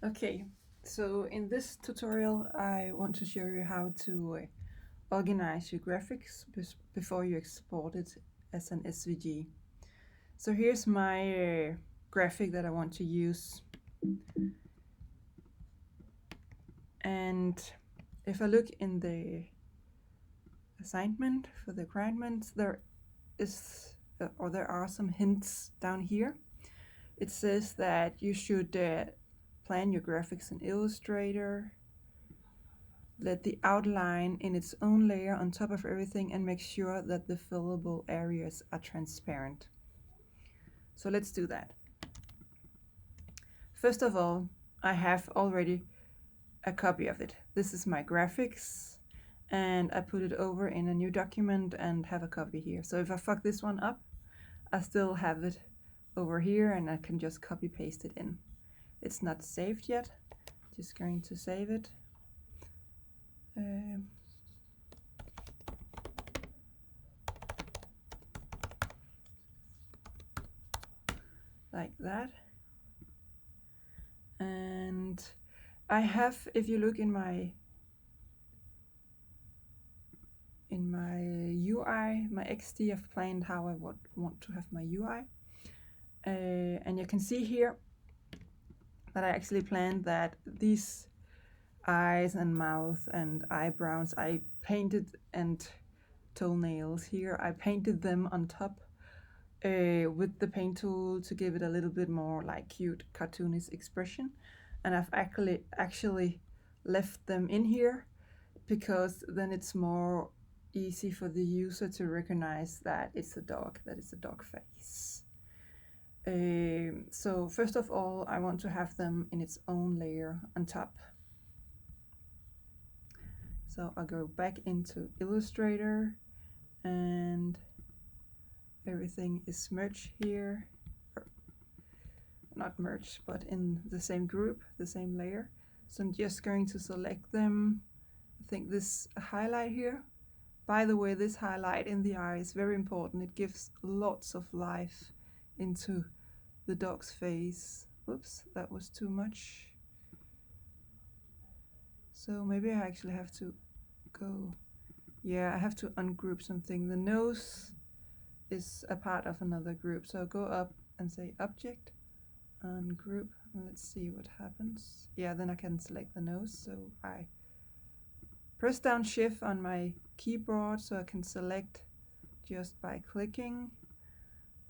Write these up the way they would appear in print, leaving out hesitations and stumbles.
Okay, so in this tutorial I want to show you how to organize your graphics before you export it as an SVG. So here's my graphic that I want to use, and if I look in the assignment for the requirements, there are some hints down here. It says that you should plan your graphics in Illustrator, let the outline in its own layer on top of everything, and make sure that the fillable areas are transparent. So let's do that. First of all, I have already a copy of it. This is my graphics, and I put it over in a new document and have a copy here. So if I fuck this one up, I still have it over here and I can just copy paste it in. It's not saved yet. Just going to save it. Like that. And I have, if you look in my UI, my XD, I've planned how I would want to have my UI. And you can see here that I actually planned that these eyes and mouth and eyebrows I painted, and toenails here I painted them on top with the paint tool to give it a little bit more like cute cartoonish expression. And I've actually left them in here because then it's more easy for the user to recognize that it's a dog, that it's a dog face. So first of all, I want to have them in its own layer on top. So I'll go back into Illustrator, and everything is merged here. Not merged, but in the same group, the same layer. So I'm just going to select them. I think this highlight here. By the way, this highlight in the eye is very important. It gives lots of life into the dog's face. Oops, that was too much. So maybe I actually have to go, yeah, I have to ungroup something. The nose is a part of another group. So I'll go up and say Object, Ungroup, and let's see what happens. Yeah, then I can select the nose. So I press down Shift on my keyboard so I can select just by clicking.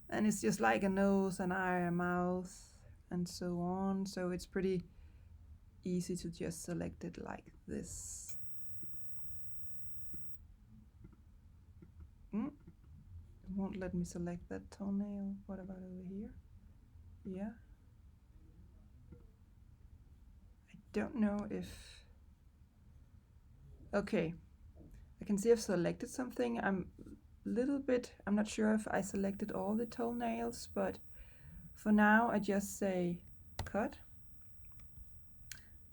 And it's just like a nose, an eye, a mouth, and so on. So it's pretty easy to just select it like this. It won't let me select that toenail. What about over here? Yeah. I don't know if... Okay. I can see I've selected something. I'm not sure if I selected all the toenails, but for now I just say cut.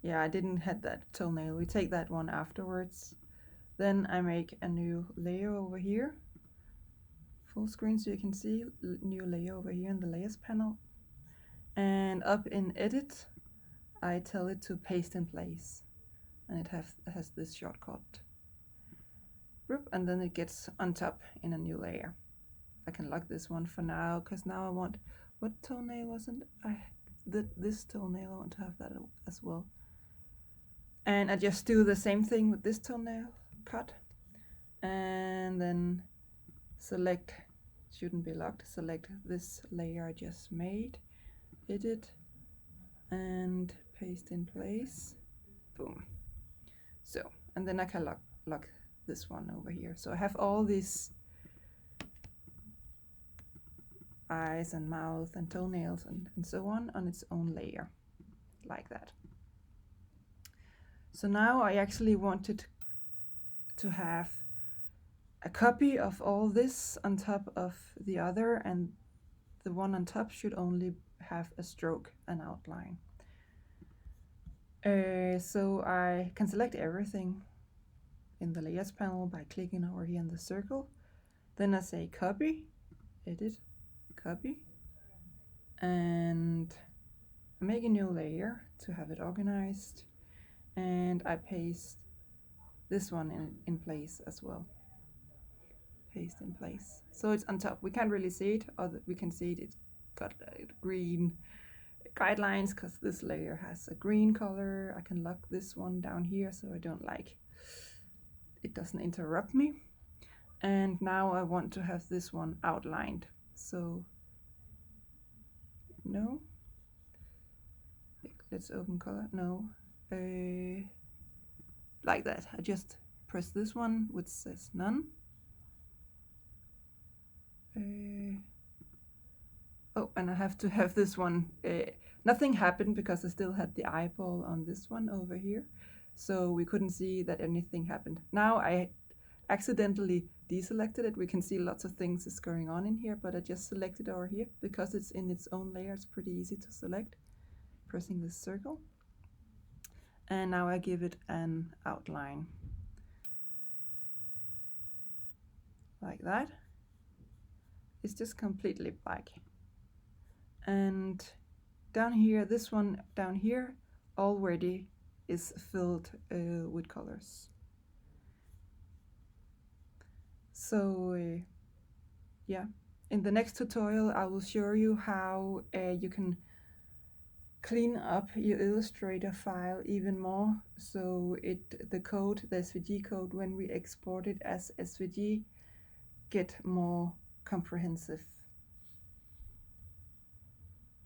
Yeah, I didn't have that toenail. We take that one afterwards. Then I make a new layer over here. Full screen so you can see new layer over here in the layers panel. And up in edit, I tell it to paste in place. And it has this shortcut. And then it gets on top in a new layer. I can lock this one for now, because now I want, what toenail wasn't this toenail, I want to have that as well. And I just do the same thing with this toenail, cut, and then select, shouldn't be locked, select this layer I just made, edit, and paste in place, boom. So, and then I can lock this one over here. So I have all these eyes and mouth and toenails and so on its own layer, like that. So now I actually wanted to have a copy of all this on top of the other, and the one on top should only have a stroke, an outline. So I can select everything in the layers panel by clicking over here in the circle. Then I say copy, edit, copy, and I make a new layer to have it organized. And I paste this one in place as well. Paste in place. So it's on top. We can't really see it, or we can see it's got green guidelines because this layer has a green color. I can lock this one down here so I don't it doesn't interrupt me. And now I want to have this one outlined. So no, let's open color. No, like that. I just press this one which says none. Oh, and I have to have this one. Nothing happened because I still had the eyeball on this one over here, so we couldn't see that anything happened. Now I accidentally deselected it. We can see lots of things is going on in here, but I just selected over here because it's in its own layer. It's pretty easy to select, pressing this circle. And now I give it an outline like that. It's just completely black. And down here, this one down here already is filled with colors. So yeah, in the next tutorial I will show you how you can clean up your Illustrator file even more, so the SVG code, when we export it as SVG, get more comprehensive